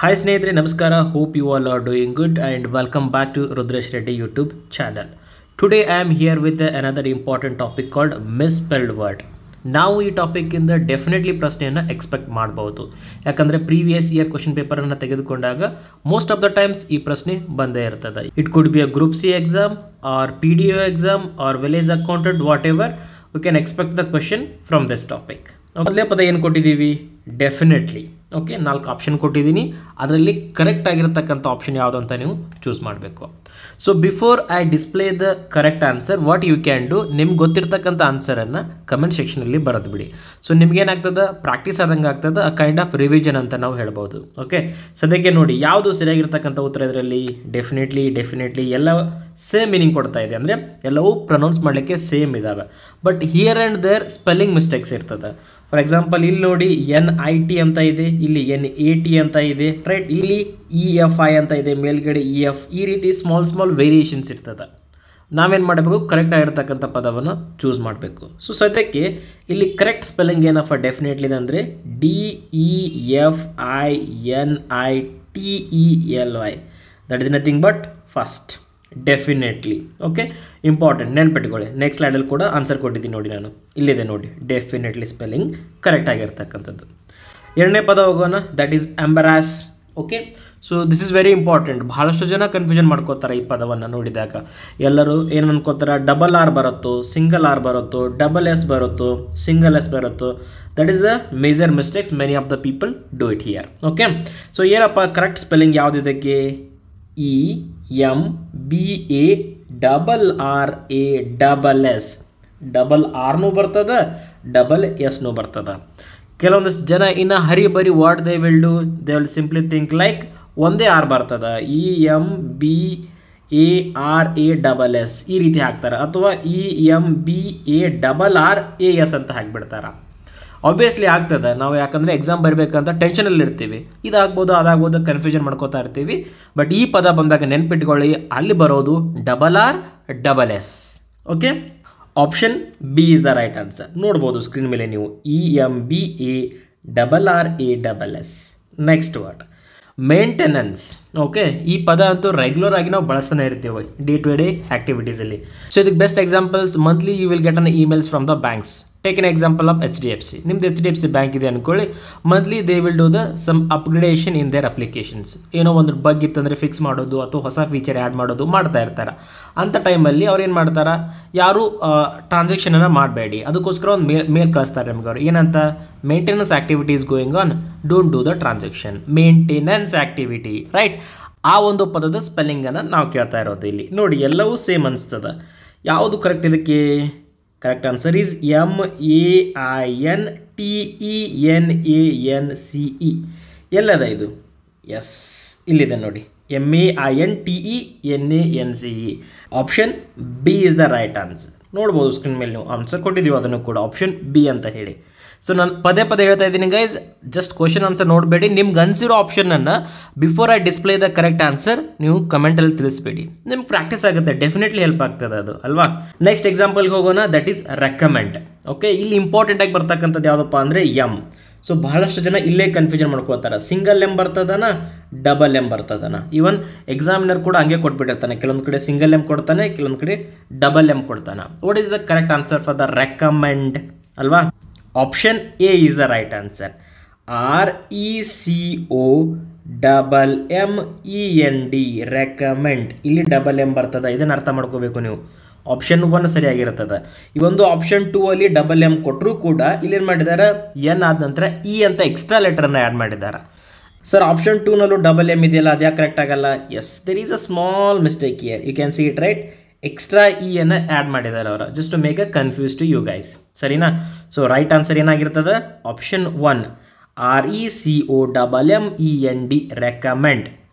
Hi ಸ್ನೇಹಿತರೆ ನಮಸ್ಕಾರ hope you all are doing good and welcome back to Rudresh Reddy YouTube channel. Today I am here with another important topic called misspelled word. ನಾವು ಈ topic ಇಂದ definitely ಪ್ರಶ್ನೆಯನ್ನು expect ಮಾಡಬಹುದು ಯಾಕಂದ್ರೆ previous year question paper ಅನ್ನು ತೆಗೆದುಕೊಂಡಾಗ most of the times ಈ ಪ್ರಶ್ನೆ ಬಂದೇ ಇರ್ತದೆ. It could be a group C exam or PDO exam or village accountant whatever we can expect the question from this topic. ಮೊದಲೇ ಪದ ಏನು ಕೊಟ್ಟಿದ್ದೀವಿ? ಡೆಫಿನೆಟ್ಲಿ. ಓಕೆ, 4 ಆಪ್ಷನ್ ಕೊಟ್ಟಿದ್ದೀನಿ, ಅದರಲ್ಲಿ ಕರೆಕ್ಟ್ ಆಗಿರತಕ್ಕಂಥ ಆಪ್ಷನ್ ಯಾವುದು ಅಂತ ನೀವು ಚೂಸ್ ಮಾಡಬೇಕು. So before I display the correct answer what you can do, ನಿಮ್ಗೆ ಗೊತ್ತಿರ್ತಕ್ಕಂಥ ಆನ್ಸರನ್ನು ಕಮೆಂಟ್ ಸೆಕ್ಷನಲ್ಲಿ ಬರೆದು ಬಿಡಿ. ಸೊ ನಿಮ್ಗೇನಾಗ್ತದೆ, ಪ್ರಾಕ್ಟೀಸ್ ಆದಂಗೆ ಆಗ್ತದೆ, ಅ ಕೈಂಡ್ ಆಫ್ ರಿವಿಷನ್ ಅಂತ ನಾವು ಹೇಳ್ಬೋದು. ಓಕೆ, ಸದ್ಯಕ್ಕೆ ನೋಡಿ ಯಾವುದು ಸರಿಯಾಗಿರ್ತಕ್ಕಂಥ ಉತ್ತರ ಇದರಲ್ಲಿ ಡೆಫಿನೆಟ್ಲಿ ಎಲ್ಲ ಸೇಮ್ ಮೀನಿಂಗ್ ಕೊಡ್ತಾ ಇದೆ, ಅಂದರೆ ಎಲ್ಲವೂ ಪ್ರೊನೌನ್ಸ್ ಮಾಡಲಿಕ್ಕೆ ಸೇಮ್ ಇದ್ದಾವೆ. But here and there spelling mistakes ಇರ್ತದೆ. ಫಾರ್ ಎಕ್ಸಾಂಪಲ್ ಇಲ್ಲಿ ನೋಡಿ NIT ಅಂತ ಇದೆ, ಇಲ್ಲಿ NAT ಅಂತ ಇದೆ, ರೈಟ್, ಇಲ್ಲಿ EFI ಅಂತ ಇದೆ, ಮೇಲ್ಗಡೆ EF, ಈ ರೀತಿ ಸ್ಮಾಲ್ ವೇರಿಯೇಷನ್ಸ್ ಇರ್ತದೆ. ನಾವೇನು ಮಾಡಬೇಕು, ಕರೆಕ್ಟ್ ಆಗಿರ್ತಕ್ಕಂಥ ಪದವನ್ನು ಚೂಸ್ ಮಾಡಬೇಕು. ಸೊ ಸದ್ಯಕ್ಕೆ ಇಲ್ಲಿ ಕರೆಕ್ಟ್ ಸ್ಪೆಲ್ಲಿಂಗ್ ಏನಪ್ಪ ಡೆಫಿನೆಟ್ಲಿ ಅಂದರೆ DEFINITELY, that is nothing but first definitely. Okay, important, ನೆನ್ಪಿಟ್ಕೊಳ್ಳಿ. ನೆಕ್ಸ್ಟ್ ಸ್ಲೈಡಲ್ಲಿ ಕೂಡ ಆನ್ಸರ್ ಕೊಟ್ಟಿದ್ದೀನಿ ನೋಡಿ, ನಾನು ಇಲ್ಲಿದೆ ನೋಡಿ, ಡೆಫಿನೆಟ್ಲಿ ಸ್ಪೆಲ್ಲಿಂಗ್ ಕರೆಕ್ಟ್ ಆಗಿರ್ತಕ್ಕಂಥದ್ದು. ಎರಡನೇ ಪದ ಹೋಗೋಣ, that is ಎಂಬರಾಸ್. Okay, so this is very important. ಬಹಳಷ್ಟು ಜನ ಕನ್ಫ್ಯೂಷನ್ ಮಾಡ್ಕೋತಾರೆ ಈ ಪದವನ್ನು ನೋಡಿದಾಗ. ಎಲ್ಲರೂ ಏನು ಅನ್ಕೋತಾರೆ, ಡಬಲ್ ಆರ್ ಬರುತ್ತೋ, ಸಿಂಗಲ್ ಆರ್ ಬರುತ್ತೋ, ಡಬಲ್ ಎಸ್ ಬರುತ್ತೋ, ಸಿಂಗಲ್ ಎಸ್ ಬರುತ್ತೋ. That is the major mistakes many of the people do it here. Okay, so ಏನಪ್ಪ ಕರೆಕ್ಟ್ ಸ್ಪೆಲ್ಲಿಂಗ್ ಯಾವುದಿದಕ್ಕೆ? EMBARRASS. ಡಬಲ್ ಆರ್ನೂ ಬರ್ತದೆ, ಡಬಲ್ ಎಸ್ನೂ ಬರ್ತದೆ. ಕೆಲವೊಂದಿಷ್ಟು ಜನ ಇನ್ನು ಹರಿಬರಿ what they will do, they will simply think like ಒಂದೇ ಆರ್ ಬರ್ತದೆ, EMBARRASS ಈ ರೀತಿ ಹಾಕ್ತಾರೆ, ಅಥವಾ EMBARRAS ಅಂತ ಹಾಕಿಬಿಡ್ತಾರೆ. ಆಬ್ವಿಯಸ್ಲಿ ಆಗ್ತದೆ, ನಾವು ಯಾಕಂದರೆ ಎಕ್ಸಾಮ್ ಬರಬೇಕಂತ ಟೆನ್ಷನಲ್ಲಿ ಇರ್ತೀವಿ, ಇದಾಗ್ಬೋದು ಅದಾಗ್ಬೋದು ಕನ್ಫ್ಯೂಷನ್ ಮಾಡ್ಕೋತಾ ಇರ್ತೀವಿ. ಬಟ್ ಈ ಪದ ಬಂದಾಗ ನೆನ್ಪಿಟ್ಕೊಳ್ಳಿ, ಅಲ್ಲಿ ಬರೋದು double R double S. Okay, option B is the right answer. ನೋಡ್ಬೋದು ಸ್ಕ್ರೀನ್ ಮೇಲೆ ನೀವು, EMBARRASS. Next word maintenance. Okay, ಈ ಪದ ಅಂತೂ ರೆಗ್ಯುಲರ್ ಆಗಿ ನಾವು ಬಳಸ್ತಾನೆ ಇರ್ತೀವಿ ಡೇ ಟು ಡೇ ಆಕ್ಟಿವಿಟೀಸಲ್ಲಿ. ಸೊ ಇದಕ್ಕೆ best examples, monthly you will get an emails from the banks. Take an example of HDFC. ನಿಮ್ದು HDFC ಬ್ಯಾಂಕ್ ಇದೆ ಅಂದ್ಕೊಳ್ಳಿ, monthly they will do the some upgradation in their applications. ಏನೋ ಒಂದು ಬಗ್ ಇತ್ತಂದರೆ fix ಮಾಡೋದು ಅಥವಾ ಹೊಸ ಫೀಚರ್ ಆ್ಯಡ್ ಮಾಡೋದು ಮಾಡ್ತಾ ಇರ್ತಾರೆ. ಅಂಥ ಟೈಮಲ್ಲಿ ಅವ್ರು ಏನು ಮಾಡ್ತಾರೆ, ಯಾರು ಟ್ರಾನ್ಸಾಕ್ಷನನ್ನು ಮಾಡಬೇಡಿ, ಅದಕ್ಕೋಸ್ಕರ ಒಂದು ಮೇಲ್ ಕಳಿಸ್ತಾರೆ ನಿಮ್ಗೆ ಅವ್ರು, ಏನಂತ, maintenance activities going on, don't do the transaction. Maintenance activity, right. ಆ ಒಂದು ಪದದ ಸ್ಪೆಲ್ಲಿಂಗನ್ನು ನಾವು ಕೇಳ್ತಾ ಇರೋದು ಇಲ್ಲಿ. ನೋಡಿ ಎಲ್ಲವೂ ಸೇಮ್ ಅನಿಸ್ತದೆ. ಯಾವುದು ಕರೆಕ್ಟ್ ಇದಕ್ಕೆ? Correct answer is MAINTENANCE. ಎಲ್ಲದ ಇದು? ಎಸ್, ಇಲ್ಲಿದೆ ನೋಡಿ, MAINTENANCE. Option B is the right answer. ನೋಡ್ಬೋದು ಸ್ಕ್ರೀನ್ ಮೇಲೆ, ನೀವು ಆನ್ಸರ್ ಕೊಟ್ಟಿದ್ದೀವಿ ಅದನ್ನು ಕೂಡ, ಆಪ್ಷನ್ ಬಿ ಅಂತ ಹೇಳಿ. ಸೊ ನಾನು ಪದೇ ಹೇಳ್ತಾ ಇದ್ದೀನಿ ಗೈಸ್, ಜಸ್ಟ್ ಕ್ವಶನ್ ಆನ್ಸರ್ ನೋಡಬೇಡಿ, ನಿಮ್ಗೆ ಅನಿಸಿರೋ ಆಪ್ಷನನ್ನು before I display the correct answer ನೀವು ಕಮೆಂಟಲ್ಲಿ ತಿಳಿಸ್ಬೇಡಿ. ನಿಮ್ಗೆ ಪ್ರಾಕ್ಟೀಸ್ ಆಗುತ್ತೆ, ಡೆಫಿನೆಟ್ಲಿ ಹೆಲ್ಪ್ ಆಗ್ತದೆ ಅದು, ಅಲ್ವಾ? ನೆಕ್ಸ್ಟ್ ಎಕ್ಸಾಂಪಲ್ಗೆ ಹೋಗೋಣ, ದಟ್ ಈಸ್ ರೆಕಮೆಂಡ್. ಓಕೆ, ಇಲ್ಲಿ ಇಂಪಾರ್ಟೆಂಟಾಗಿ ಬರ್ತಕ್ಕಂಥದ್ದು ಯಾವುದಪ್ಪ ಅಂದರೆ ಎಮ್. ಸೊ ಬಹಳಷ್ಟು ಜನ ಇಲ್ಲೇ ಕನ್ಫ್ಯೂಷನ್ ಮಾಡ್ಕೊಳ್ತಾರೆ, ಸಿಂಗಲ್ ಎಮ್ ಬರ್ತದನ, ಡಬಲ್ ಎಮ್ ಬರ್ತದನ. ಈವನ್ ಎಕ್ಸಾಮಿನರ್ ಕೂಡ ಹಂಗೆ ಕೊಟ್ಬಿಟ್ಟಿರ್ತಾನೆ, ಕೆಲವೊಂದು ಕಡೆ ಸಿಂಗಲ್ ಎಮ್ ಕೊಡ್ತಾನೆ, ಕೆಲವೊಂದು ಕಡೆ ಡಬಲ್ ಎಮ್ ಕೊಡ್ತಾನೆ. What is the correct answer for the recommend, ಅಲ್ವಾ? Option A is the right answer. RECOMMEND, recommend. ಇಲ್ಲಿ ಡಬಲ್ ಎಮ್ ಬರ್ತದೆ, ಇದನ್ನು ಅರ್ಥ ಮಾಡ್ಕೋಬೇಕು ನೀವು. ಆಪ್ಷನ್ 1 ಸರಿಯಾಗಿರ್ತದೆ. ಈ ಒಂದು ಆಪ್ಷನ್ 2 ಅಲ್ಲಿ ಡಬಲ್ ಎಮ್ ಕೊಟ್ಟರು ಕೂಡ ಇಲ್ಲೇನು ಮಾಡಿದ್ದಾರೆ, ಎನ್ ಆದ ನಂತರ ಇ ಅಂತ ಎಕ್ಸ್ಟ್ರಾ ಲೆಟರನ್ನು ಆ್ಯಡ್ ಮಾಡಿದ್ದಾರೆ. ಸರ್ ಆಪ್ಷನ್ 2ನಲ್ಲೂ ಡಬಲ್ ಎಮ್ ಇದೆಯಲ್ಲ, ಅದು ಯಾಕೆ ಕರೆಕ್ಟ್ ಆಗಲ್ಲ? Yes, there is a small mistake here, you can see it, right. Extra E ಅನ್ನು ಆ್ಯಡ್ ಮಾಡಿದ್ದಾರೆ ಅವರು, just to make a confuse to you guys, ಸರಿನಾ? ಸೊ ರೈಟ್ ಆನ್ಸರ್ ಏನಾಗಿರ್ತದೆ? Option 1 RECOMMEND, recommend.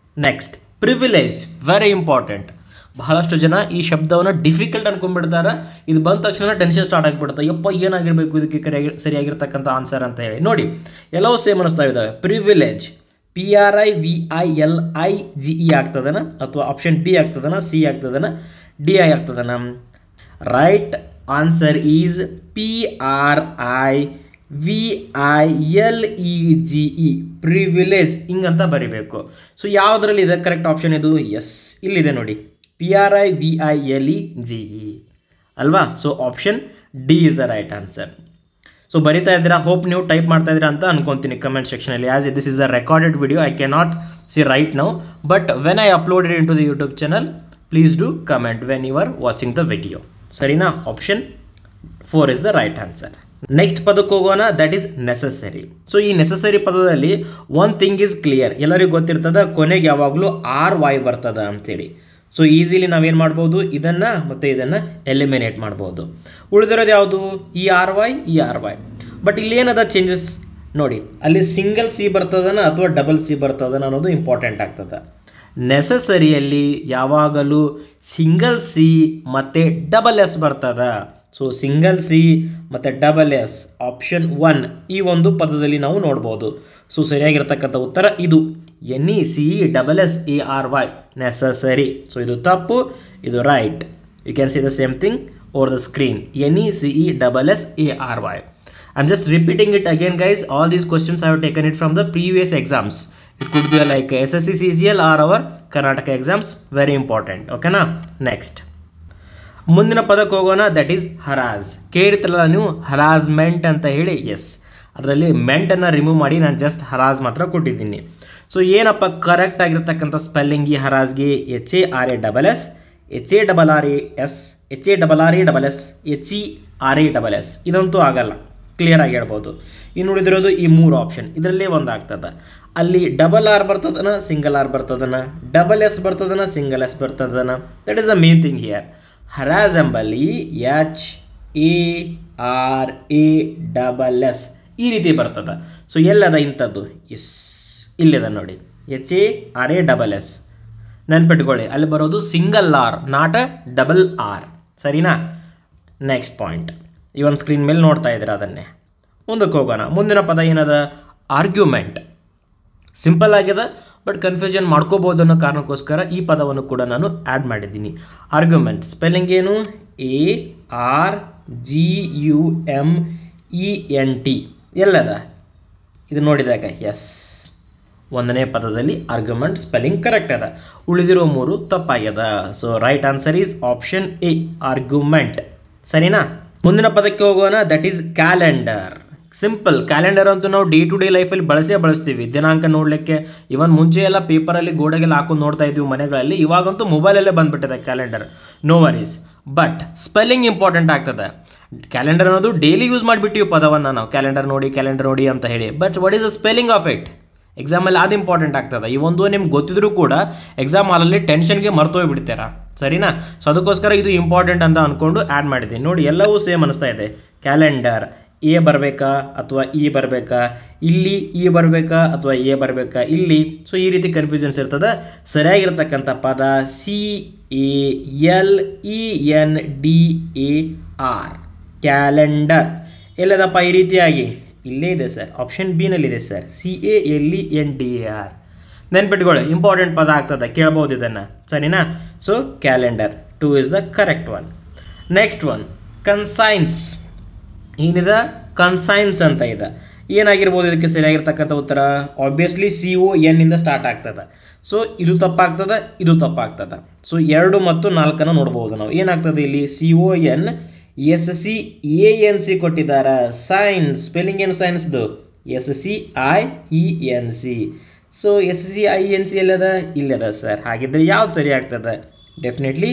Next privilege, very important. ಬಹಳಷ್ಟು ಜನ ಈ ಶಬ್ದವನ್ನು difficult ಅನ್ಕೊಂಡ್ಬಿಡ್ತಾರೆ, ಇದು ಬಂದ ತಕ್ಷಣ ಟೆನ್ಷನ್ ಸ್ಟಾರ್ಟ್ ಆಗಿಬಿಡುತ್ತೆ, ಯಪ್ಪ ಏನಾಗಿರಬೇಕು ಇದಕ್ಕೆ ಸರಿಯಾಗಿರ್ತಕ್ಕಂಥ ಆನ್ಸರ್ ಅಂತ ಹೇಳಿ. ನೋಡಿ ಎಲ್ಲವೂ ಸೇಮ್ ಅನ್ನಿಸ್ತಾ ಇದ್ದಾವೆ. ಪ್ರಿವಿಲೇಜ್, PRIVILIGE ಆಗ್ತದನ, ಅಥವಾ ಆಪ್ಷನ್ ಬಿ ಆಗ್ತದನ, ಸಿ ಆಗ್ತದನ, ಡಿ ಆಗ್ತದನ? Right answer is PRIVILEGE. VILEGE privilege ಹಿಂಗಂತ ಬರಿಬೇಕು. ಸೊ ಯಾವುದರಲ್ಲಿ ಇದೆ ಕರೆಕ್ಟ್ ಆಪ್ಷನ್ ಇದು? ಎಸ್, ಇಲ್ಲಿದೆ ನೋಡಿ, PRIVILEGE ಅಲ್ವಾ? So option D is the right answer. So ಬರಿತಾ ಇದ್ದೀರಾ, ಹೋಪ್ ನೀವು ಟೈಪ್ ಮಾಡ್ತಾ ಇದ್ದೀರಾ ಅಂತ ಅನ್ಕೊಂತೀನಿ ಕಮೆಂಟ್ ಸೆಕ್ಷನಲ್ಲಿ. As this is a recorded video, I can not see right now, but when I uploaded in to the YouTube channel, please do comment when you are watching the video. ಸರಿನಾ? Option 4 is the right answer. Next ಪದಕ್ಕೆ ಹೋಗೋಣ, that is necessary. So ಈ necessary ಪದದಲ್ಲಿ one thing is clear, ಎಲ್ಲರಿಗೂ ಗೊತ್ತಿರ್ತದ, ಕೊನೆಗೆ ಯಾವಾಗಲೂ RY ಬರ್ತದ ಅಂತೇಳಿ. ಸೊ ಈಸಿಲಿ ನಾವೇನು ಮಾಡ್ಬೋದು, ಇದನ್ನು ಮತ್ತು ಇದನ್ನು ಎಲಿಮಿನೇಟ್ ಮಾಡ್ಬೋದು. ಉಳಿದಿರೋದು ಯಾವುದು? ಈ RY. ಬಟ್ ಇಲ್ಲಿ ಏನದ ಚೇಂಜಸ್ ನೋಡಿ, ಅಲ್ಲಿ ಸಿಂಗಲ್ ಸಿ ಬರ್ತದನ ಅಥವಾ ಡಬಲ್ ಸಿ ಬರ್ತದನ ಅನ್ನೋದು ಇಂಪಾರ್ಟೆಂಟ್ ಆಗ್ತದೆ. ನೆಸಸರಿಯಲ್ಲಿ ಯಾವಾಗಲೂ ಸಿಂಗಲ್ ಸಿ ಮತ್ತು ಡಬಲ್ ಎಸ್ ಬರ್ತದ. ಸೊ ಸಿಂಗಲ್ ಸಿ ಮತ್ತು ಡಬಲ್ ಎಸ್, ಆಪ್ಷನ್ 1 ಈ ಒಂದು ಪದದಲ್ಲಿ ನಾವು ನೋಡ್ಬೋದು. ಸೊ ಸರಿಯಾಗಿರ್ತಕ್ಕಂಥ ಉತ್ತರ ಇದು, NECESSARY, ನೆಸಸರಿ. ಸೊ ಇದು ತಪ್ಪು, ಇದು right. You can see the same thing over the screen, NECESSARY. I'm just repeating it again, guys. All these questions I have taken it from the previous exams. It could be like SSC CGL or our Karnataka exams. Very important. Okay na? Next. ಮುಂದಿನ ಪದಕ್ಕೆ ಹೋಗೋಣ, that is ಹರಾಸ್. ಕೇಳ್ತಿರಲ್ಲ ನೀವು, harassment ಅಂತ ಹೇಳಿ. S, ಅದರಲ್ಲಿ ಮೆಂಟನ್ನು remove ಮಾಡಿ ನಾನು just ಹರಾಸ್ ಮಾತ್ರ ಕೊಟ್ಟಿದ್ದೀನಿ. ಸೊ ಏನಪ್ಪ ಕರೆಕ್ಟ್ ಆಗಿರ್ತಕ್ಕಂಥ ಸ್ಪೆಲ್ಲಿಂಗ್ ಈ ಹರಾಸ್ಗೆ? HARASS, HARRAS, HARRASS, ಇದಂತೂ ಆಗಲ್ಲ, ಕ್ಲಿಯರ್ ಆಗಿ ಹೇಳ್ಬೋದು. ಇನ್ನು ಉಳಿದಿರೋದು ಈ 3 ಆಪ್ಷನ್, ಇದರಲ್ಲೇ ಒಂದು ಆಗ್ತದೆ. ಅಲ್ಲಿ ಡಬಲ್ ಆರ್ ಬರ್ತದನ, ಸಿಂಗಲ್ ಆರ್ ಬರ್ತದನ, ಡಬಲ್ ಎಸ್ ಬರ್ತದನ, ಸಿಂಗಲ್ ಎಸ್ ಬರ್ತದನ. That is the main thing here. Harass ಎಂಬಲ್ಲಿ HARASS ಈ ರೀತಿ ಬರ್ತದೆ. ಸೊ ಎಲ್ಲದ ಇಂಥದ್ದು? ಎಸ್, ಇಲ್ಲಿದೆ ನೋಡಿ, HARASS. ನೆನ್ಪಿಟ್ಕೊಳ್ಳಿ, ಅಲ್ಲಿ ಬರೋದು single R, not a double R. ಸರಿನಾ? ನೆಕ್ಸ್ಟ್ ಪಾಯಿಂಟ್, ಈ ಒಂದು ಸ್ಕ್ರೀನ್ ಮೇಲೆ ನೋಡ್ತಾ ಇದ್ದೀರಾ, ಅದನ್ನೇ. ಮುಂದಕ್ಕೆ ಹೋಗೋಣ. ಮುಂದಿನ ಪದ ಏನದ? ಆರ್ಗ್ಯುಮೆಂಟ್. ಸಿಂಪಲ್ ಆಗಿದೆ, ಬಟ್ ಕನ್ಫ್ಯೂಷನ್ ಮಾಡ್ಕೋಬೋದು ಅನ್ನೋ ಕಾರಣಕ್ಕೋಸ್ಕರ ಈ ಪದವನ್ನು ಕೂಡ ನಾನು ಆ್ಯಡ್ ಮಾಡಿದ್ದೀನಿ. ಆರ್ಗ್ಯುಮೆಂಟ್ ಸ್ಪೆಲ್ಲಿಂಗ್ ಏನು? ARGUMENT. ಎಲ್ಲದ ಇದು ನೋಡಿದಾಗ? ಎಸ್, 1ನೇ ಪದದಲ್ಲಿ ಆರ್ಗ್ಯುಮೆಂಟ್ ಸ್ಪೆಲ್ಲಿಂಗ್ ಕರೆಕ್ಟ್ ಅದ, ಉಳಿದಿರೋ 3 ತಪ್ಪಾಗ್ಯದ. So right answer is option A, argument. ಸರಿನಾ? ಮುಂದಿನ ಪದಕ್ಕೆ ಹೋಗೋಣ, that is calendar. Simple, calendar ಅಂತೂ ನಾವು ಡೇ ಟು ಡೇ ಲೈಫಲ್ಲಿ ಬಳಸ್ತೀವಿ. ದಿನಾಂಕ ನೋಡಲಿಕ್ಕೆ ಇವನ್ ಮುಂಚೆ ಎಲ್ಲ ಪೇಪರಲ್ಲಿ ಗೋಡೆಗೆಲ್ಲ ಹಾಕೊಂಡು ನೋಡ್ತಾ ಇದ್ವಿ ಮನೆಗಳಲ್ಲಿ, ಇವಾಗಂತೂ ಮೊಬೈಲಲ್ಲೇ ಬಂದುಬಿಟ್ಟಿದೆ calendar. No worries, but spelling important ಆಗ್ತದೆ. ಕ್ಯಾಲೆಂಡರ್ ಅನ್ನೋದು ಡೈಲಿ ಯೂಸ್ ಮಾಡಿಬಿಟ್ಟಿವಿ ಪದವನ್ನು ನಾವು, ಕ್ಯಾಲೆಂಡರ್ ನೋಡಿ ಅಂತ ಹೇಳಿ. But what is the spelling of it? ಎಕ್ಸಾಮಲ್ಲಿ ಅದು ಇಂಪಾರ್ಟೆಂಟ್ ಆಗ್ತದೆ. ಈ ಒಂದು ನಿಮ್ಗೆ ಗೊತ್ತಿದ್ರೂ ಕೂಡ ಎಕ್ಸಾಮ್ ಹಾಲಲ್ಲಿ ಟೆನ್ಷನ್ಗೆ ಮರ್ತೋಗ್ಬಿಡ್ತೀರಾ. ಸರಿನಾ? ಸೊ ಅದಕ್ಕೋಸ್ಕರ ಇದು ಇಂಪಾರ್ಟೆಂಟ್ ಅಂತ ಅಂದ್ಕೊಂಡು ಆ್ಯಡ್ ಮಾಡಿದ್ದೀನಿ. ನೋಡಿ, ಎಲ್ಲವೂ ಸೇಮ್ ಅನಿಸ್ತಾ ಇದೆ. ಕ್ಯಾಲೆಂಡರ್ ಎ ಬರಬೇಕಾ ಅಥವಾ ಇ ಬರಬೇಕಾ, ಇಲ್ಲಿ ಇ ಬರಬೇಕಾ ಅಥವಾ ಎ ಬರಬೇಕಾ ಇಲ್ಲಿ. ಸೊ ಈ ರೀತಿ ಕನ್ಫ್ಯೂಷನ್ಸ್ ಇರ್ತದೆ. ಸರಿಯಾಗಿರ್ತಕ್ಕಂಥ ಪದ CALENDAR, ಕ್ಯಾಲೆಂಡರ್. ಎಲ್ಲದಪ್ಪ ಈ ರೀತಿಯಾಗಿ? ಇಲ್ಲೇ ಇದೆ ಸರ್, ಆಪ್ಷನ್ ಬಿ ನಲ್ಲಿದೆ ಸರ್, CALENDAR. ನೆನ್ಪಿಟ್ಕೊಳ್ಳಿ, ಇಂಪಾರ್ಟೆಂಟ್ ಪದ ಆಗ್ತದೆ, ಕೇಳ್ಬೋದು ಇದನ್ನು. ಸರಿನಾ? So calendar 2 is the correct one. Next one, conscience. ಏನಿದೆ? ಕನ್ಸೈನ್ಸ್ ಅಂತ ಇದೆ. ಏನಾಗಿರ್ಬೋದು ಇದಕ್ಕೆ ಸರಿಯಾಗಿರ್ತಕ್ಕಂಥ ಉತ್ತರ? ಆಬ್ವಿಯಸ್ಲಿ CON ಇಂದ ಸ್ಟಾರ್ಟ್ ಆಗ್ತದೆ. ಸೊ ಇದು ತಪ್ಪಾಗ್ತದೆ, ಇದು ತಪ್ಪಾಗ್ತದೆ. ಸೊ 2 ಮತ್ತು 4 ನೋಡ್ಬೋದು ನಾವು. ಏನಾಗ್ತದೆ ಇಲ್ಲಿ? CON SCANC ಕೊಟ್ಟಿದ್ದಾರೆ. ಸೈನ್ಸ್ ಸ್ಪೆಲ್ಲಿಂಗ್ ಏನು ಸೈನ್ಸ್ದು? SCIENC. ಸೊ SCIENC ಎಲ್ಲದ? ಇಲ್ಲದ ಸರ್. ಹಾಗಿದ್ರೆ ಯಾವ್ದು ಸರಿ ಆಗ್ತದೆ? ಡೆಫಿನೆಟ್ಲಿ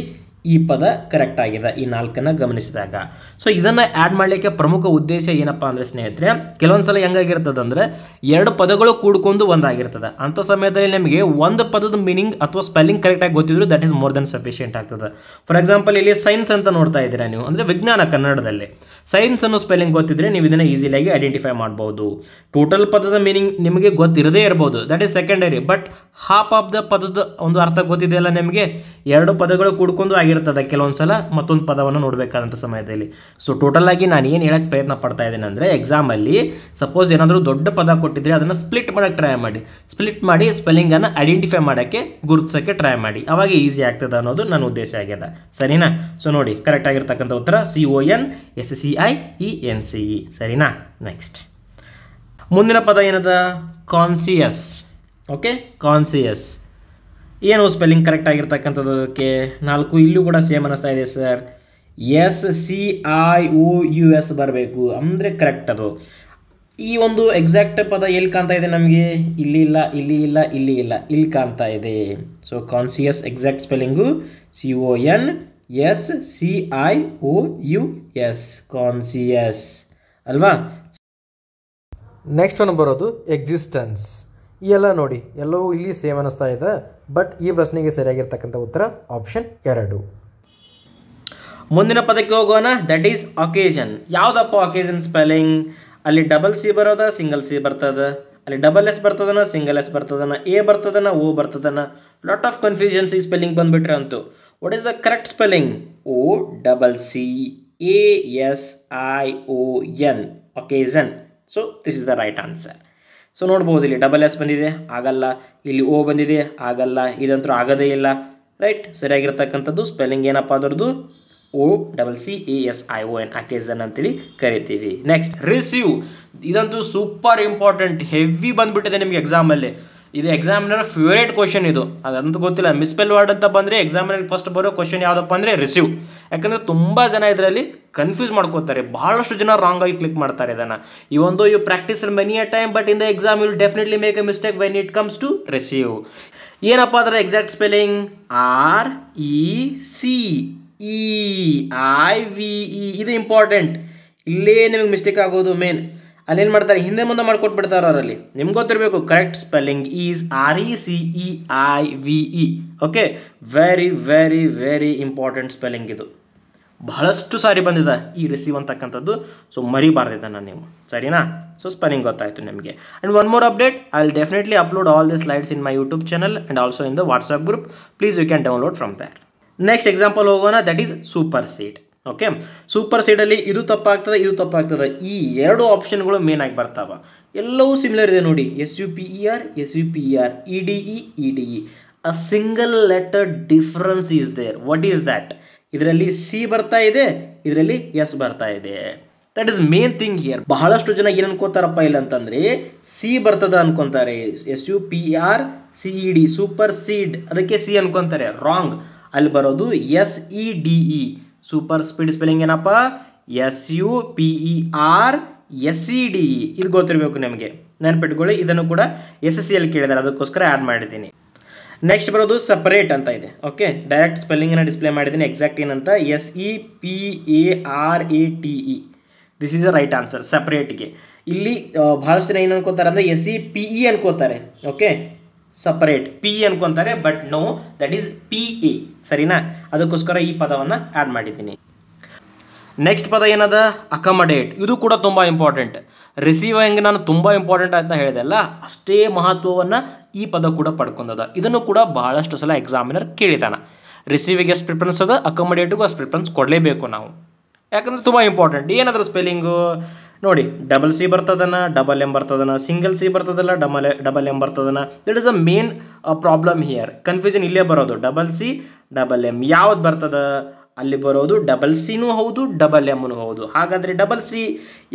ಈ ಪದ ಕರೆಕ್ಟ್ ಆಗಿದೆ, ಈ 4 ಗಮನಿಸಿದಾಗ. ಸೊ ಇದನ್ನು ಆ್ಯಡ್ ಮಾಡಲಿಕ್ಕೆ ಪ್ರಮುಖ ಉದ್ದೇಶ ಏನಪ್ಪ ಅಂದರೆ ಸ್ನೇಹಿತರೆ, ಕೆಲವೊಂದು ಸಲ ಹೆಂಗಾಗಿರ್ತದೆ ಅಂದರೆ 2 ಪದಗಳು ಕೂಡ್ಕೊಂಡು ಒಂದಾಗಿರ್ತದೆ. ಅಂಥ ಸಮಯದಲ್ಲಿ ನಿಮಗೆ ಒಂದು ಪದದ ಮೀನಿಂಗ್ ಅಥವಾ ಸ್ಪೆಲ್ಲಿಂಗ್ ಕರೆಕ್ಟಾಗಿ ಗೊತ್ತಿದ್ರು that is more than sufficient ಆಗ್ತದೆ. ಫಾರ್ ಎಕ್ಸಾಂಪಲ್, ಇಲ್ಲಿ ಸೈನ್ಸ್ ಅಂತ ನೋಡ್ತಾ ಇದ್ದೀರಾ ನೀವು, ಅಂದರೆ ವಿಜ್ಞಾನ ಕನ್ನಡದಲ್ಲಿ. ಸೈನ್ಸ್ ಅನ್ನೋ ಸ್ಪೆಲ್ಲಿಂಗ್ ಗೊತ್ತಿದ್ರೆ ನೀವು ಇದನ್ನು ಈಸಿಯಾಗಿ ಐಡೆಂಟಿಫೈ ಮಾಡ್ಬೋದು. ಟೋಟಲ್ ಪದದ ಮೀನಿಂಗ್ ನಿಮಗೆ ಗೊತ್ತಿರದೇ ಇರ್ಬೋದು, that is secondary. But half of the ಪದದ ಒಂದು ಅರ್ಥ ಗೊತ್ತಿದೆಯಲ್ಲ ನಿಮಗೆ, ಎರಡು ಪದಗಳು ಕೂಡ್ಕೊಂಡು ಆಗಿರ್ತದೆ ಕೆಲವೊಂದು ಸಲ ಮತ್ತೊಂದು ಪದವನ್ನು ನೋಡಬೇಕಾದಂಥ ಸಮಯದಲ್ಲಿ. ಸೊ ಟೋಟಲ್ ಆಗಿ ನಾನು ಏನು ಹೇಳಕ್ಕೆ ಪ್ರಯತ್ನ ಪಡ್ತಾ ಇದ್ದೇನೆ ಅಂದರೆ, ಎಕ್ಸಾಮಲ್ಲಿ ಸಪೋಸ್ ಏನಾದರೂ ದೊಡ್ಡ ಪದ ಕೊಟ್ಟಿದ್ರೆ ಅದನ್ನು ಸ್ಪ್ಲಿಟ್ ಮಾಡೋಕ್ಕೆ ಟ್ರೈ ಮಾಡಿ. ಸ್ಪ್ಲಿಟ್ ಮಾಡಿ ಸ್ಪೆಲ್ಲಿಂಗನ್ನು ಐಡೆಂಟಿಫೈ ಮಾಡೋಕ್ಕೆ, ಗುರುತಿಸೋಕ್ಕೆ ಟ್ರೈ ಮಾಡಿ. ಅವಾಗ ಈಸಿ ಆಗ್ತದೆ ಅನ್ನೋದು ನನ್ನ ಉದ್ದೇಶ ಆಗ್ಯದ. ಸರಿನಾ? ಸೊ ನೋಡಿ, ಕರೆಕ್ಟ್ ಆಗಿರ್ತಕ್ಕಂಥ ಉತ್ತರ CONSCIENCE. ಸರಿನಾ? ನೆಕ್ಸ್ಟ್ ಮುಂದಿನ ಪದ ಏನದ? ಕಾನ್ಸಿಯಸ್. ಓಕೆ, ಕಾನ್ಸಿಯಸ್ ಏನು ಸ್ಪೆಲ್ಲಿಂಗ್ ಕರೆಕ್ಟ್ ಆಗಿರ್ತಕ್ಕಂಥದ್ದು? ಅದಕ್ಕೆ 4 ಇಲ್ಲೂ ಕೂಡ ಸೇಮ್ ಅನ್ನಿಸ್ತಾ ಇದೆ ಸರ್. SCIOUS ಬರಬೇಕು ಅಂದರೆ ಕರೆಕ್ಟ್. ಅದು ಈ ಒಂದು ಎಕ್ಸಾಕ್ಟ್ ಪದ ಎಲ್ಲಿ ಕಾಣ್ತಾ ಇದೆ ನಮಗೆ? ಇಲ್ಲಿ ಇಲ್ಲ, ಇಲ್ಲಿ ಇಲ್ಲ, ಇಲ್ಲಿ ಇಲ್ಲ, ಇಲ್ಲಿ ಕಾಣ್ತಾ ಇದೆ. So conscious exact spelling CONSCIOUS, conscious ಅಲ್ವಾ? ನೆಕ್ಸ್ಟ್ ಒನ್ ಬರೋದು ಎಕ್ಸಿಸ್ಟೆನ್ಸ್. ಈ ಎಲ್ಲ ನೋಡಿ, ಎಲ್ಲವೂ ಇಲ್ಲಿ ಸೇಮ್ ಅನ್ನಿಸ್ತಾ ಇದೆ. ಬಟ್ ಈ ಪ್ರಶ್ನೆಗೆ ಸರಿಯಾಗಿರ್ತಕ್ಕಂಥ ಉತ್ತರ ಆಪ್ಷನ್ 2. ಮುಂದಿನ ಪದಕ್ಕೆ ಹೋಗೋಣ. That is occasion. ಯಾವುದಪ್ಪ ಅಕೇಷನ್ ಸ್ಪೆಲ್ಲಿಂಗ್? ಅಲ್ಲಿ ಡಬಲ್ ಸಿ ಬರೋದ, ಸಿಂಗಲ್ ಸಿ ಬರ್ತದ. ಅಲ್ಲಿ ಡಬಲ್ ಎಸ್ ಬರ್ತದನ, ಸಿಂಗಲ್ ಎಸ್ ಬರ್ತದನ, ಎ ಬರ್ತದನ, ಓ ಬರ್ತದನ. ಲಾಟ್ ಆಫ್ ಕನ್ಫ್ಯೂಷನ್ಸ್ ಈ ಸ್ಪೆಲ್ಲಿಂಗ್ ಬಂದುಬಿಟ್ರೆ ಅಂತೂ. What is the correct spelling? OCCASION, occasion. So this is the right answer. So ನೋಡ್ಬೋದು, ಇಲ್ಲಿ ಡಬಲ್ ಎಸ್ ಬಂದಿದೆ, ಆಗಲ್ಲ. ಇಲ್ಲಿ ಓ ಬಂದಿದೆ, ಆಗಲ್ಲ. ಇದಂತೂ ಆಗೋದೇ ಇಲ್ಲ. ರೈಟ್? ಸರಿಯಾಗಿರ್ತಕ್ಕಂಥದ್ದು ಸ್ಪೆಲ್ಲಿಂಗ್ ಏನಪ್ಪ ಅದರದ್ದು? OCCASION, ಅಕೇಷನ್ ಅಂತೇಳಿ ಕರಿತೀವಿ. Next receive. ಇದಂತೂ ಸೂಪರ್ ಇಂಪಾರ್ಟೆಂಟ್, ಹೆವಿ ಬಂದುಬಿಟ್ಟಿದೆ ನಿಮಗೆ ಎಕ್ಸಾಮಲ್ಲಿ. ಇದು ಎಕ್ಸಾಮಿನರ್ ಫೇವರೇಟ್ ಕ್ವಶನ್ ಇದು. ಅದಂತೂ ಗೊತ್ತಿಲ್ಲ, ಮಿಸ್ಪೆಲ್ ವರ್ಡ್ ಅಂತ ಬಂದರೆ ಎಕ್ಸಾಮಿನರ್ ಫಸ್ಟ್ ಬರೋ ಕ್ವಶನ್ ಯಾವುದಪ್ಪ ಅಂದರೆ ರಿಸೀವ್. ಯಾಕಂದರೆ ತುಂಬ ಜನ ಇದರಲ್ಲಿ ಕನ್ಫ್ಯೂಸ್ ಮಾಡ್ಕೋತಾರೆ. ಬಹಳಷ್ಟು ಜನ ರಾಂಗ್ ಆಗಿ ಕ್ಲಿಕ್ ಮಾಡ್ತಾರೆ ಇದನ್ನು. ಈ you practice many a time, but in the exam you will definitely make a mistake when it comes to receive. ಏನಪ್ಪ ಅದರ ಎಕ್ಸಾಕ್ಟ್ ಸ್ಪೆಲ್ಲಿಂಗ್? RECEIVE. ಇದು ಇಂಪಾರ್ಟೆಂಟ್. ಇಲ್ಲೇ ನಿಮಗೆ ಮಿಸ್ಟೇಕ್ ಆಗೋದು ಮೇನ್. ಅಲ್ಲೇನು ಮಾಡ್ತಾರೆ, ಹಿಂದೆ ಮುಂದೆ ಮಾಡ್ಕೊಟ್ಬಿಡ್ತಾರೆ ಅವರಲ್ಲಿ. ನಿಮ್ಗೆ ಗೊತ್ತಿರಬೇಕು correct spelling is RECEIVE. Okay, very very very important spelling ಇದು. ಬಹಳಷ್ಟು ಸಾರಿ ಬಂದಿದೆ ಈ ರಿಸೀವ್ ಅಂತಕ್ಕಂಥದ್ದು. ಸೊ ಮರಿಬಾರ್ದಿದ್ದನ್ನು ನೀವು. ಸರಿನಾ? ಸೊ ಸ್ಪೆಲ್ಲಿಂಗ್ ಗೊತ್ತಾಯಿತು ನಿಮಗೆ. And one more update, I will definitely upload all the slides in my YouTube channel and also in the WhatsApp group. Please you can download from there. Next example ಹೋಗೋಣ. That is super seed. Okay, super ಸೀಡಲ್ಲಿ ಇದು ತಪ್ಪಾಗ್ತದೆ, ಇದು ತಪ್ಪಾಗ್ತದೆ. ಈ ಎರಡು ಆಪ್ಷನ್ಗಳು main ಆಗಿ ಬರ್ತಾವೆ. ಎಲ್ಲವೂ ಸಿಮಿಲರ್ ಇದೆ ನೋಡಿ. SUPER, SUPER, EDE, EDE. A single letter difference is there. What is that? ಇದರಲ್ಲಿ ಸಿ ಬರ್ತಾ ಇದೆ, ಇದರಲ್ಲಿ ಎಸ್ ಬರ್ತಾ ಇದೆ. That is main thing here. ಬಹಳಷ್ಟು ಜನ ಏನು ಅನ್ಕೋತಾರಪ್ಪ ಇಲ್ಲ ಅಂತಂದರೆ ಸಿ ಬರ್ತದ ಅನ್ಕೊಂತಾರೆ. SUPERCED, ಸೂಪರ್ ಸೀಡ್, ಅದಕ್ಕೆ ಸಿ ಅನ್ಕೊಂತಾರೆ. ರಾಂಗ್. ಅಲ್ಲಿ ಬರೋದು SEDE, ಸೂಪರ್ ಸ್ಪೀಡ್. ಸ್ಪೆಲ್ಲಿಂಗ್ ಏನಪ್ಪ? SUPERSEDE. ಇದು ಗೊತ್ತಿರಬೇಕು ನಿಮಗೆ, ನೆನಪಿಟ್ಕೊಳ್ಳಿ. ಇದನ್ನು ಕೂಡ SSCಯಲ್ಲಿ ಕೇಳಿದ್ದಾರೆ, ಅದಕ್ಕೋಸ್ಕರ ಆ್ಯಡ್ ಮಾಡಿದ್ದೀನಿ. ನೆಕ್ಸ್ಟ್ ಬರೋದು ಸಪರೇಟ್ ಅಂತ ಇದೆ. ಓಕೆ, ಡೈರೆಕ್ಟ್ ಸ್ಪೆಲ್ಲಿಂಗನ್ನು ಡಿಸ್ಪ್ಲೇ ಮಾಡಿದ್ದೀನಿ. ಎಕ್ಸಾಕ್ಟ್ ಏನಂತ? SEPARATE. This is the right answer. ಸಪ್ರೇಟ್ಗೆ ಇಲ್ಲಿ ಭಾಳಷ್ಟು ಜನ ಏನು ಅನ್ಕೋತಾರೆ ಅಂದರೆ SEPE ಅನ್ಕೋತಾರೆ. ಓಕೆ, ಸಪರೇಟ್ PE ಅನ್ಕೊಂತಾರೆ, but no, that is PA. ಸರಿನಾ? ಅದಕ್ಕೋಸ್ಕರ ಈ ಪದವನ್ನು ಆ್ಯಡ್ ಮಾಡಿದ್ದೀನಿ. ನೆಕ್ಸ್ಟ್ ಪದ ಏನದ? ಅಕಮಡೇಟ್. ಇದು ಕೂಡ ತುಂಬ ಇಂಪಾರ್ಟೆಂಟ್. ರಿಸೀವ್ ಹೆಂಗೆ ನಾನು ತುಂಬ ಇಂಪಾರ್ಟೆಂಟ್ ಅಂತ ಹೇಳಿದೆ ಅಲ್ಲ, ಅಷ್ಟೇ ಮಹತ್ವವನ್ನು ಈ ಪದ ಕೂಡ ಪಡ್ಕೊಂಡದ. ಇದನ್ನು ಕೂಡ ಬಹಳಷ್ಟು ಸಲ ಎಕ್ಸಾಮಿನರ್ ಕೇಳಿದಾನೆ. ರಿಸೀವಿಗೆ ಎಷ್ಟು ಪ್ರಿಫರೆನ್ಸ್ ಅದ, ಅಕಮಡೇಟಿಗೂ ಅಷ್ಟು ಪ್ರಿಫರೆನ್ಸ್ ಕೊಡಲೇಬೇಕು ನಾವು, ಯಾಕಂದರೆ ತುಂಬ ಇಂಪಾರ್ಟೆಂಟ್. ಏನಾದರೂ ಸ್ಪೆಲ್ಲಿಂಗು ನೋಡಿ, ಡಬಲ್ ಸಿ ಬರ್ತದನ, ಡಬಲ್ ಎಮ್ ಬರ್ತದನ, ಸಿಂಗಲ್ ಸಿ ಬರ್ತದಲ್ಲ, ಡಬಲ್ ಎಮ್ ಬರ್ತದನ. That is the main problem here. Confusion ಇಲ್ಲೇ ಬರೋದು. ಡಬಲ್ ಸಿ, ಡಬಲ್ ಎಮ್ ಯಾವ್ದು ಬರ್ತದ? ಅಲ್ಲಿ ಬರೋದು ಡಬಲ್ ಸಿನೂ ಹೌದು, ಡಬಲ್ ಎಮ್ನೂ ಹೌದು. ಹಾಗಾದರೆ ಡಬಲ್ ಸಿ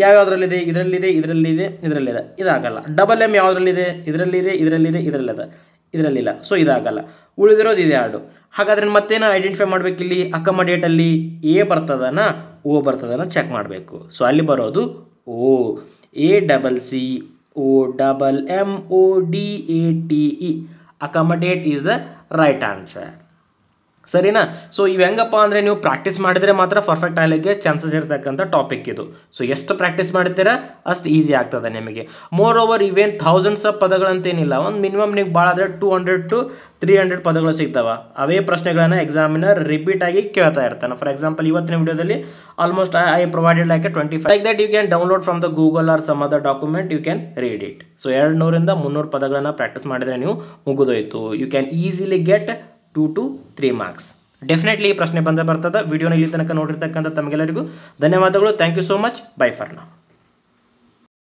ಯಾವ್ಯಾವುದ್ರಲ್ಲಿದೆ? ಇದರಲ್ಲಿದೆ, ಇದರಲ್ಲಿದೆ, ಇದರಲ್ಲಿದೆ. ಇದಾಗಲ್ಲ. ಡಬಲ್ ಎಮ್ ಯಾವುದ್ರಲ್ಲಿದೆ? ಇದರಲ್ಲಿದೆ, ಇದರಲ್ಲಿದೆ, ಇದರಲ್ಲಿದೆ, ಇದರಲ್ಲಿಲ್ಲ. ಸೊ ಇದಾಗಲ್ಲ. ಉಳಿದಿರೋದು ಇದೆ ಎರಡು. ಹಾಗಾದ್ರೆ ಮತ್ತೇನು ಐಡೆಂಟಿಫೈ ಮಾಡಬೇಕಿಲ್ಲಿ? ಅಕಮಡೇಟಲ್ಲಿ ಎ ಬರ್ತದನ, ಓ ಬರ್ತದನ ಚೆಕ್ ಮಾಡಬೇಕು. ಸೊ ಅಲ್ಲಿ ಬರೋದು O. ACCOMMODATE. Accommodate is the right answer. ಸರಿನಾ? ಸೊ ಇವು ಹೆಂಗಪ್ಪ ಅಂದರೆ ನೀವು ಪ್ರಾಕ್ಟೀಸ್ ಮಾಡಿದರೆ ಮಾತ್ರ ಪರ್ಫೆಕ್ಟ್ ಆಗಲಿಕ್ಕೆ ಚಾನ್ಸಸ್ ಇರ್ತಕ್ಕಂಥ ಟಾಪಿಕ್ ಇದು. ಸೊ ಎಷ್ಟು ಪ್ರಾಕ್ಟೀಸ್ ಮಾಡ್ತೀರಾ ಅಷ್ಟು ಈಸಿ ಆಗ್ತದೆ ನಿಮಗೆ. ಮೋರ್ ಓವರ್ ಇವೇನು ಥೌಸಂಡ್ಸ್ ಆಫ್ ಪದಗಳಂತೇನಿಲ್ಲ. ಒಂದು ಮಿನಿಮಮ್ ನೀವು ಭಾಳ ಆದರೆ 200 to 300 ಪದಗಳು ಸಿಗ್ತಾವೆ. ಅವೇ ಪ್ರಶ್ನೆಗಳನ್ನು ಎಕ್ಸಾಮಿನರ್ ರಿಪೀಟ್ ಆಗಿ ಕೇಳ್ತಾ ಇರ್ತಾನೆ. ಫಾರ್ ಎಕ್ಸಾಂಪಲ್ ಇವತ್ತಿನ ವಿಡಿಯೋದಲ್ಲಿ almost I provided like 25. Like that you can download from the Google or some other document, you can read it. So 200 ಇಂದ 300 ಪದಗಳನ್ನು ಪ್ರಾಕ್ಟೀಸ್ ಮಾಡಿದರೆ ನೀವು ಮುಗಿದೋಯ್ತು. You can easily get 2 to 3 marks. Definitely ಈ ಪ್ರಶ್ನೆ ಬಂದೇ ಬರ್ತದೆ. ವಿಡಿಯೋನ ಇಲ್ಲಿ ತನಕ ನೋಡಿರ್ತಕ್ಕಂಥ ತಮಗೆಲ್ಲರಿಗೂ ಧನ್ಯವಾದಗಳು. Thank you so much. Bye for now.